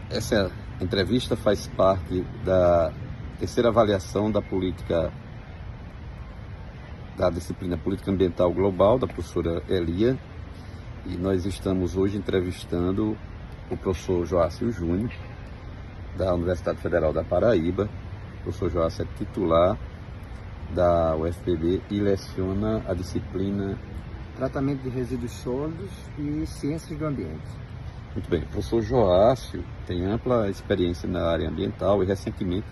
Essa entrevista faz parte da terceira avaliação da política, da disciplina Política Ambiental Global, da professora Elia, e nós estamos hoje entrevistando o professor Joácio Júnior, da Universidade Federal da Paraíba. O professor Joácio é titular da UFPB e leciona a disciplina Tratamento de Resíduos Sólidos e Ciências do Ambiente. Muito bem, o professor Joácio tem ampla experiência na área ambiental e recentemente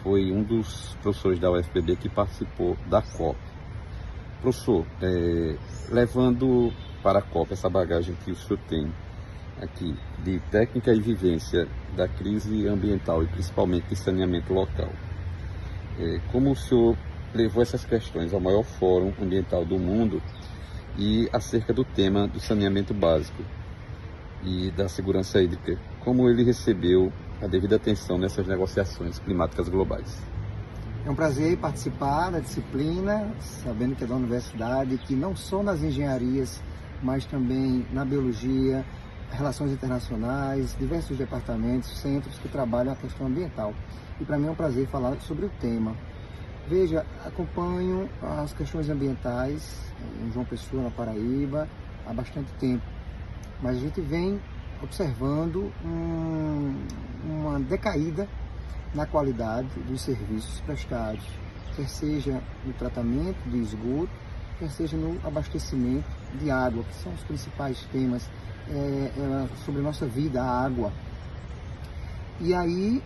foi um dos professores da UFPB que participou da COP. Professor, levando para a COP essa bagagem que o senhor tem aqui de técnica e vivência da crise ambiental e principalmente de saneamento local, como o senhor levou essas questões ao maior fórum ambiental do mundo e acerca do tema do saneamento básico e da segurança hídrica, como ele recebeu a devida atenção nessas negociações climáticas globais? É um prazer participar da disciplina, sabendo que é da universidade, que não só nas engenharias, mas também na biologia, relações internacionais, diversos departamentos, centros que trabalham a questão ambiental. E para mim é um prazer falar sobre o tema. Veja, acompanho as questões ambientais em João Pessoa, na Paraíba, há bastante tempo. Mas a gente vem observando uma decaída na qualidade dos serviços prestados, quer seja no tratamento de esgoto, quer seja no abastecimento de água, que são os principais temas sobre a nossa vida, a água. E aí,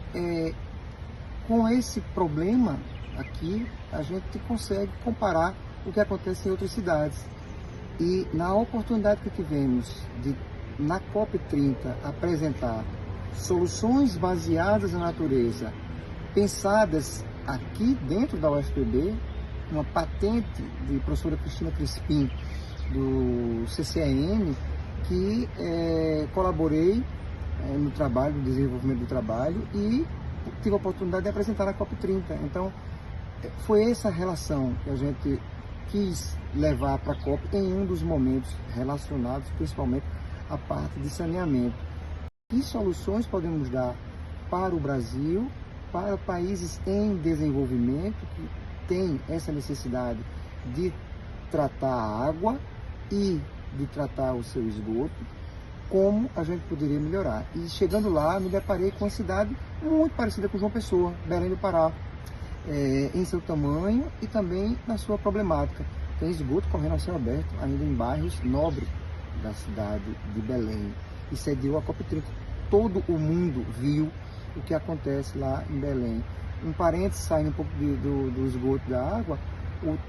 com esse problema aqui, a gente consegue comparar o que acontece em outras cidades. E na oportunidade que tivemos de, na COP30, apresentar soluções baseadas na natureza, pensadas aqui dentro da UFPB, uma patente de professora Cristina Crispim, do CCAN, que colaborei no trabalho, no desenvolvimento do trabalho, e tive a oportunidade de apresentar na COP30. Então, foi essa relação que a gente quis levar para a COP em um dos momentos relacionados principalmente à parte de saneamento. Que soluções podemos dar para o Brasil, para países em desenvolvimento que têm essa necessidade de tratar a água e de tratar o seu esgoto, como a gente poderia melhorar. E chegando lá, me deparei com uma cidade muito parecida com João Pessoa, Belém do Pará, em seu tamanho e também na sua problemática. Tem esgoto correndo ao céu aberto, ainda em bairros nobres da cidade de Belém, e sediou a COP30. Todo o mundo viu o que acontece lá em Belém. Um parênteses, saindo um pouco do esgoto da água,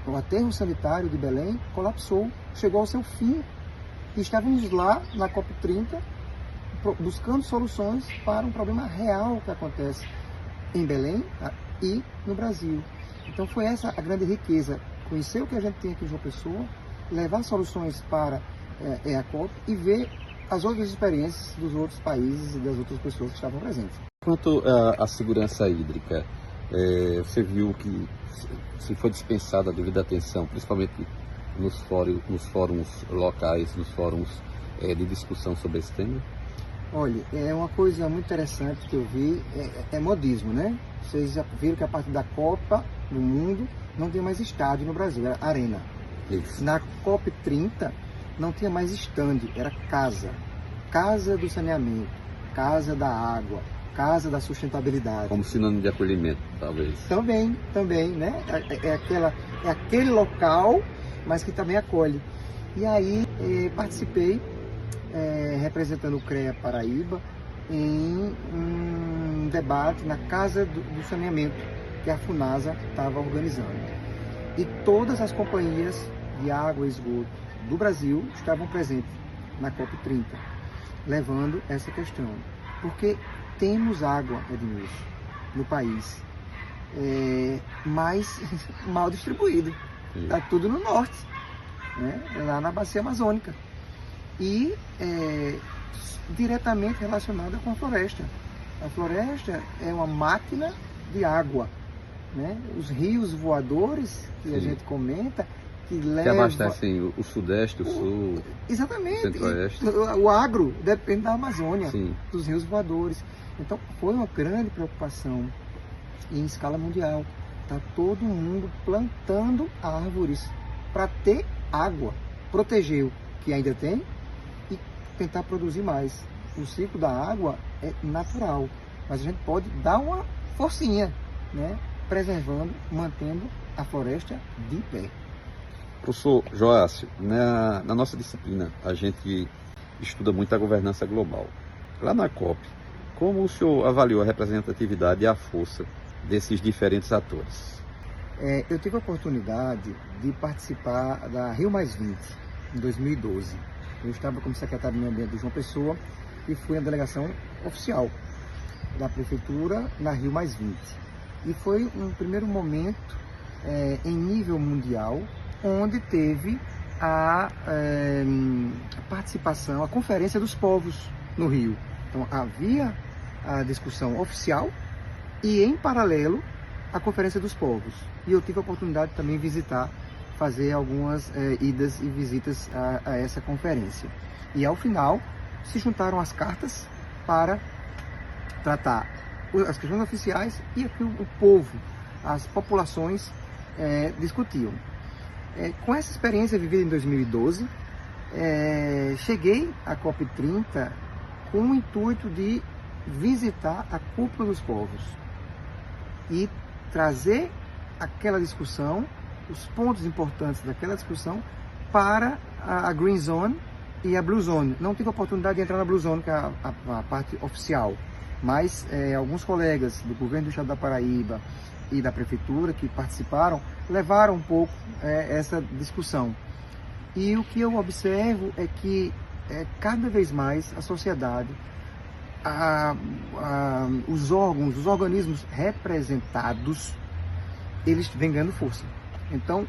o aterro sanitário de Belém colapsou, chegou ao seu fim. E estávamos lá na COP30 buscando soluções para um problema real que acontece em Belém e no Brasil. Então foi essa a grande riqueza, conhecer o que a gente tem aqui em João Pessoa, levar soluções para a COP e ver as outras experiências dos outros países e das outras pessoas que estavam presentes. Quanto à segurança hídrica, você viu que se foi dispensada a devida atenção, principalmente nos fóruns locais, nos fóruns de discussão sobre esse tema? Olha, é uma coisa muito interessante que eu vi, é modismo, né? Vocês já viram que a parte da Copa do Mundo não tem mais estádio no Brasil, era arena. Isso. Na COP30 não tinha mais stand, era casa. Casa do saneamento, casa da água, casa da sustentabilidade. Como sinônimo de acolhimento, talvez. Também, né? É aquele local, mas que também acolhe. E aí participei, representando o CREA Paraíba, em um debate na Casa do Saneamento, que a FUNASA estava organizando. E todas as companhias de água e esgoto do Brasil estavam presentes na COP30, levando essa questão. Porque temos água, Edmilson, no país, mas mal distribuído. Está tudo no norte, né? Lá na bacia amazônica. E diretamente relacionada com a floresta. A floresta é uma máquina de água, né? Os rios voadores que a gente comenta, que abastecem o Sudeste, o Sul, exatamente, o Centro-Oeste. O agro depende da Amazônia, Sim. dos rios voadores. Então, foi uma grande preocupação em escala mundial. Está todo mundo plantando árvores para ter água, proteger o que ainda tem e tentar produzir mais. O ciclo da água é natural, mas a gente pode dar uma forcinha, né? Preservando, mantendo a floresta de pé. Professor Joácio, na nossa disciplina a gente estuda muito a governança global. Lá na COP, como o senhor avaliou a representatividade e a força desses diferentes atores? Eu tive a oportunidade de participar da Rio+20, em 2012. Eu estava como secretário do Meio Ambiente de João Pessoa e fui na delegação oficial da Prefeitura na Rio+20. E foi um primeiro momento em nível mundial, onde teve a participação, a Conferência dos Povos no Rio. Então havia a discussão oficial e, em paralelo, a Conferência dos Povos. E eu tive a oportunidade de também visitar, fazer algumas idas e visitas a essa conferência. E ao final se juntaram as cartas para tratar as questões oficiais e aqui o povo, as populações discutiam. Com essa experiência vivida em 2012, cheguei à COP30 com o intuito de visitar a Cúpula dos Povos e trazer aquela discussão, os pontos importantes daquela discussão, para a Green Zone e a Blue Zone. Não tive a oportunidade de entrar na Blue Zone, que é a parte oficial, mas alguns colegas do governo do estado da Paraíba e da prefeitura que participaram levaram um pouco essa discussão. E o que eu observo é que cada vez mais a sociedade, os órgãos, os organismos representados, eles vêm ganhando força. Então,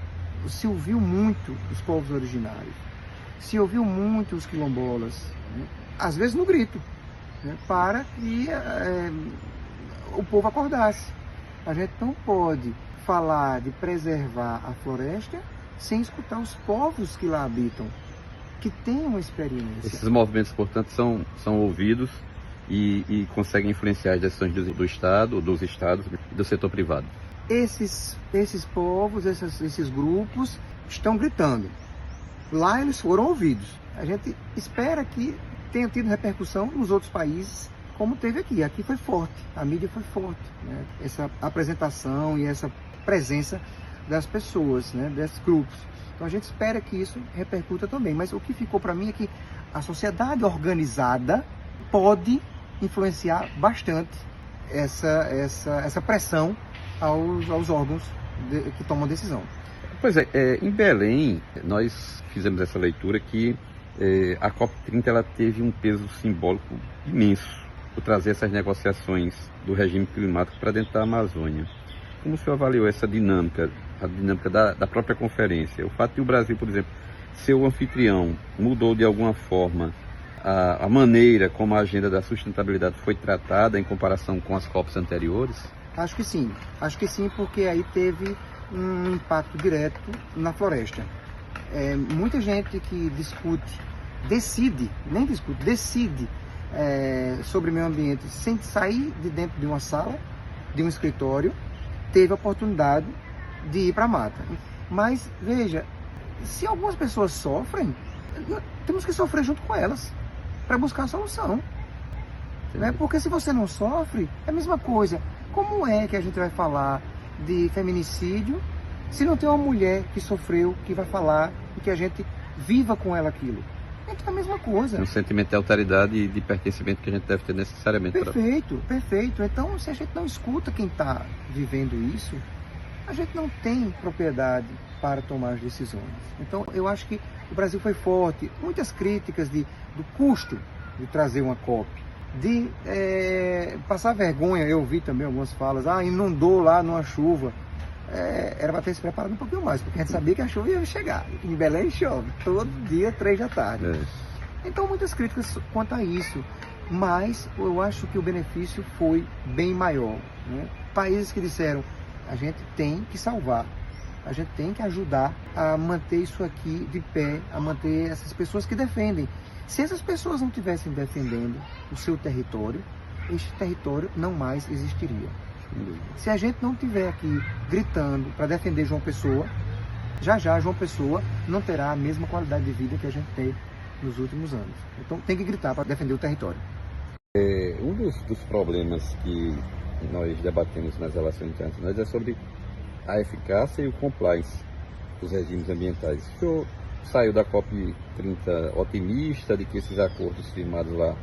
se ouviu muito os povos originários, se ouviu muito os quilombolas, né? Às vezes no grito, né? Para que o povo acordasse. A gente não pode falar de preservar a floresta sem escutar os povos que lá habitam, que têm uma experiência. Esses movimentos, portanto, são ouvidos e conseguem influenciar as decisões do Estado, dos Estados e do setor privado. Esses povos, esses grupos estão gritando. Lá eles foram ouvidos. A gente espera que tenha tido repercussão nos outros países, como teve aqui. Aqui foi forte, a mídia foi forte, né? Essa apresentação e essa presença das pessoas, né? Desses grupos. Então a gente espera que isso repercuta também. Mas o que ficou para mim é que a sociedade organizada pode influenciar bastante essa pressão aos órgãos que tomam decisão. Pois em Belém nós fizemos essa leitura que a COP30 ela teve um peso simbólico imenso por trazer essas negociações do regime climático para dentro da Amazônia. Como o senhor avaliou essa dinâmica, a dinâmica da própria conferência? O fato de o Brasil, por exemplo, ser o anfitrião, mudou de alguma forma a maneira como a agenda da sustentabilidade foi tratada em comparação com as COPs anteriores? Acho que sim, porque aí teve um impacto direto na floresta. Muita gente que decide sobre meio ambiente sem sair de dentro de uma sala, de um escritório, teve a oportunidade de ir para a mata. Mas, veja, se algumas pessoas sofrem, temos que sofrer junto com elas, para buscar a solução. Né? Porque se você não sofre, é a mesma coisa. Como é que a gente vai falar de feminicídio se não tem uma mulher que sofreu, que vai falar e que a gente viva com ela aquilo? Então é a mesma coisa. Um sentimento de alteridade e de pertencimento que a gente deve ter necessariamente. Perfeito. Então, se a gente não escuta quem está vivendo isso, a gente não tem propriedade para tomar as decisões. Então, eu acho que o Brasil foi forte. Muitas críticas do custo de trazer uma COP, de passar vergonha. Eu vi também algumas falas, inundou lá numa chuva. Era para ter se preparado um pouquinho mais, porque a gente sabia que a chuva ia chegar. Em Belém chove, todo dia, 3 da tarde. Então, muitas críticas quanto a isso, mas eu acho que o benefício foi bem maior. Né? Países que disseram, a gente tem que salvar, a gente tem que ajudar a manter isso aqui de pé, a manter essas pessoas que defendem. Se essas pessoas não estivessem defendendo o seu território, este território não mais existiria. Se a gente não estiver aqui gritando para defender João Pessoa, já João Pessoa não terá a mesma qualidade de vida que a gente tem nos últimos anos. Então tem que gritar para defender o território. Um dos problemas que nós debatemos nas relações internacionais é sobre a eficácia e o compliance dos regimes ambientais. O senhor saiu da COP30 otimista de que esses acordos firmados lá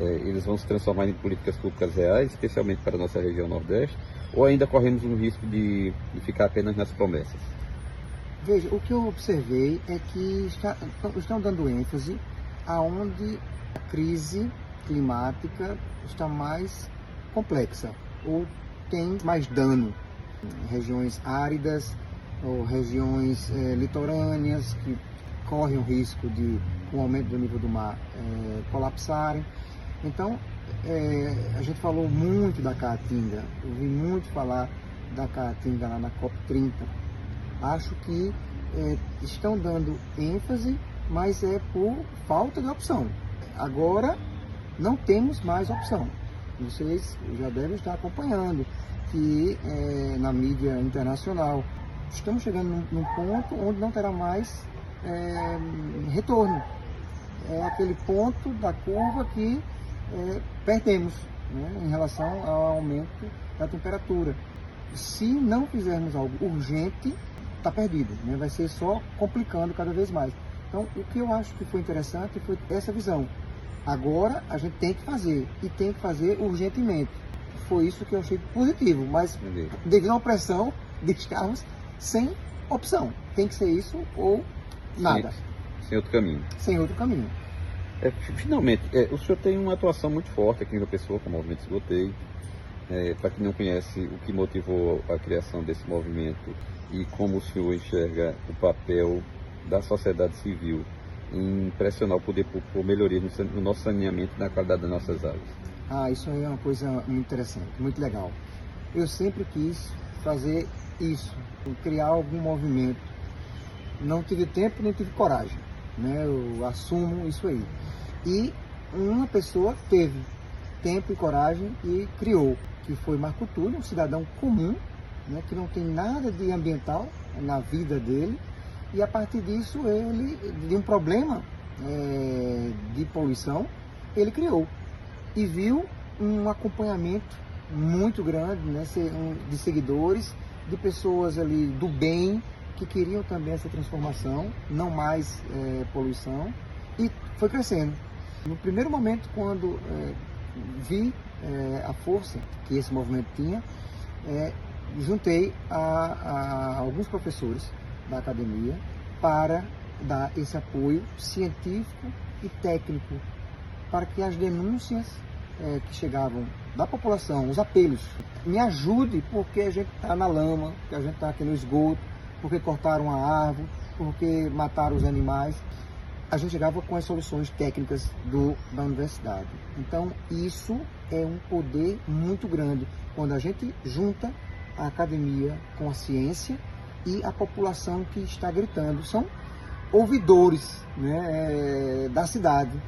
eles vão se transformar em políticas públicas reais, especialmente para a nossa região Nordeste, ou ainda corremos um risco de ficar apenas nas promessas? Veja, o que eu observei é que estão dando ênfase aonde a crise climática está mais complexa ou tem mais dano. Regiões áridas ou regiões litorâneas que correm o risco de, com o aumento do nível do mar, colapsarem. Então, a gente falou muito da Caatinga, ouvi muito falar da Caatinga lá na COP30. Acho que estão dando ênfase, mas é por falta de opção. Agora, não temos mais opção. Vocês já devem estar acompanhando que na mídia internacional estamos chegando num ponto onde não terá mais retorno. É aquele ponto da curva que perdemos, né, em relação ao aumento da temperatura. Se não fizermos algo urgente, está perdido, né? Vai ser só complicando cada vez mais. Então, o que eu acho que foi interessante foi essa visão. Agora a gente tem que fazer, e tem que fazer urgentemente. Foi isso que eu achei positivo, mas devido à pressão de estarmos sem opção. Tem que ser isso ou nada. Sem outro caminho. Sem outro caminho. Finalmente, o senhor tem uma atuação muito forte aqui em João Pessoa com o Movimento Esgoteio. Para quem não conhece, o que motivou a criação desse movimento e como o senhor enxerga o papel da sociedade civil em pressionar o poder público por melhoria no nosso saneamento e na qualidade das nossas águas? Isso aí é uma coisa muito interessante, muito legal. Eu sempre quis fazer isso, criar algum movimento. Não tive tempo nem tive coragem, né? Eu assumo isso aí. E uma pessoa teve tempo e coragem e criou, que foi Marco Túlio, um cidadão comum, né, que não tem nada de ambiental na vida dele, e a partir disso, ele, de um problema de poluição, ele criou e viu um acompanhamento muito grande, né, de seguidores, de pessoas ali do bem, que queriam também essa transformação, não mais poluição, e foi crescendo. No primeiro momento, quando vi a força que esse movimento tinha, juntei a alguns professores da academia para dar esse apoio científico e técnico para que as denúncias que chegavam da população, os apelos, me ajude porque a gente está na lama, porque a gente está aqui no esgoto, porque cortaram a árvore, porque mataram os animais. A gente chegava com as soluções técnicas da universidade. Então, isso é um poder muito grande, quando a gente junta a academia com a ciência e a população que está gritando. São ouvidores, né, da cidade.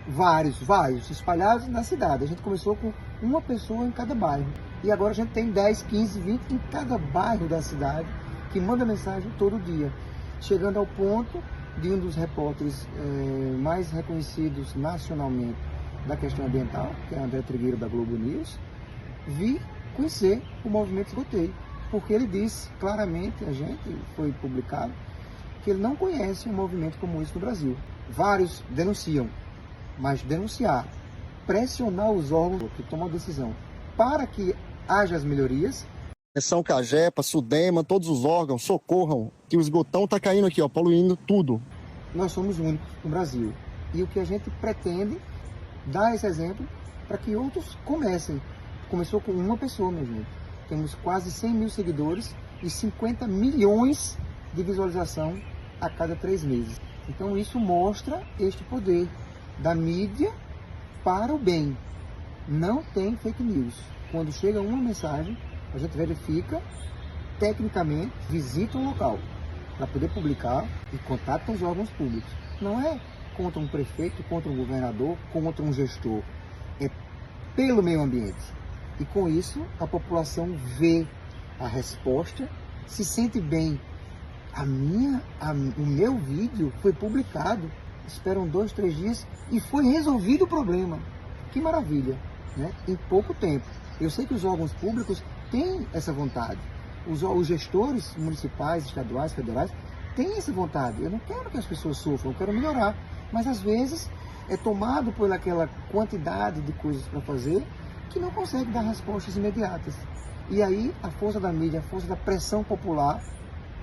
Vários, espalhados na cidade. A gente começou com uma pessoa em cada bairro. E agora a gente tem 10, 15, 20 em cada bairro da cidade que manda mensagem todo dia. Chegando ao ponto de um dos repórteres mais reconhecidos nacionalmente da questão ambiental, que é André Trigueiro da Globo News, vir conhecer o Movimento Esgoteio, porque ele disse claramente, a gente foi publicado, que ele não conhece um movimento como esse no Brasil. Vários denunciam, mas denunciar, pressionar os órgãos que tomam a decisão para que haja as melhorias. São Cagepa, Sudema, todos os órgãos, socorram, que o esgotão está caindo aqui, poluindo tudo. Nós somos únicos no Brasil. E o que a gente pretende dar esse exemplo para que outros comecem. Começou com uma pessoa, minha gente. Temos quase 100 mil seguidores e 50 milhões de visualização a cada 3 meses. Então isso mostra este poder da mídia para o bem. Não tem fake news. Quando chega uma mensagem, a gente verifica tecnicamente, visita um local para poder publicar e contacta os órgãos públicos. Não é contra um prefeito, contra um governador, contra um gestor. É pelo meio ambiente. E com isso, a população vê a resposta, se sente bem. O meu vídeo foi publicado, esperam 2, 3 dias e foi resolvido o problema. Que maravilha, né? Em pouco tempo. Eu sei que os órgãos públicos têm essa vontade. Os gestores municipais, estaduais, federais, têm essa vontade. Eu não quero que as pessoas sofram, eu quero melhorar. Mas às vezes é tomado por aquela quantidade de coisas para fazer que não consegue dar respostas imediatas. E aí a força da mídia, a força da pressão popular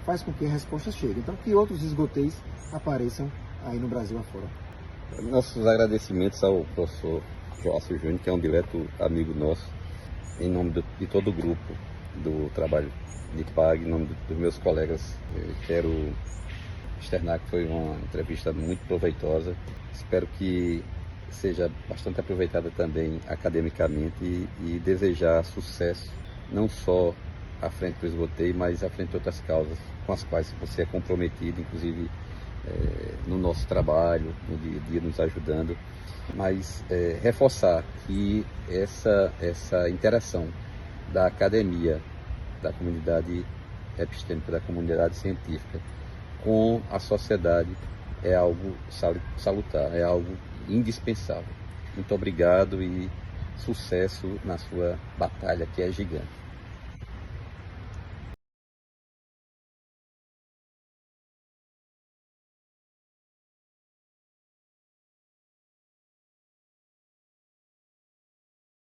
faz com que a resposta chegue. Então que outros esgoteios apareçam aí no Brasil afora. Nossos agradecimentos ao professor Joácio Júnior, que é um direto amigo nosso, em nome de todo o grupo do trabalho de PAG, em nome dos meus colegas. Eu quero externar que foi uma entrevista muito proveitosa. Espero que seja bastante aproveitada também academicamente e desejar sucesso, não só à frente do esgoteio, mas à frente de outras causas com as quais você é comprometido, inclusive no nosso trabalho, no dia a dia, nos ajudando. Mas reforçar que essa interação da academia, da comunidade epistêmica, da comunidade científica com a sociedade é algo salutar, é algo indispensável. Muito obrigado e sucesso na sua batalha, que é gigante.